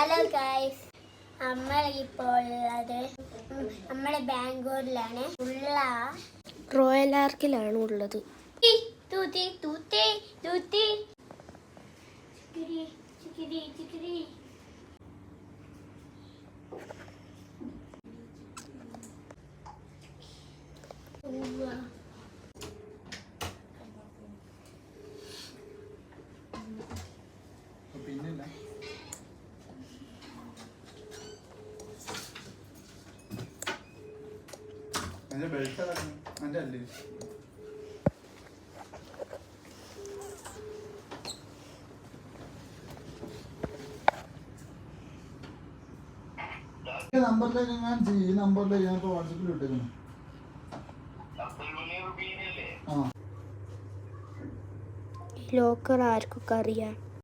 Hello guys, നമ്മളിപ്പോൾ ഉള്ളത് നമ്മളെ ബാംഗ്ലൂരിലാണ്. ഉള്ള റോയൽ ആർക്കിലാണ് ഉള്ളത്. തൂത്തി തൂത്തി തൂത്തി ചിക്കിരി ചിക്കിരി ചിക്കിരി. പിന്നില്ല അതിന്റെ ബെൽറ്റ് അതിന്റെ അല്ലേ നമ്പറിലേക്ക് ഞാൻ ഈ നമ്പറിലേക്ക് ഞാൻ ഇപ്പോൾ വാട്സപ്പിൽ ഇട്ടേക്കുന്നു. ലോക്കർ ആർക്കൊക്കെ അറിയാം.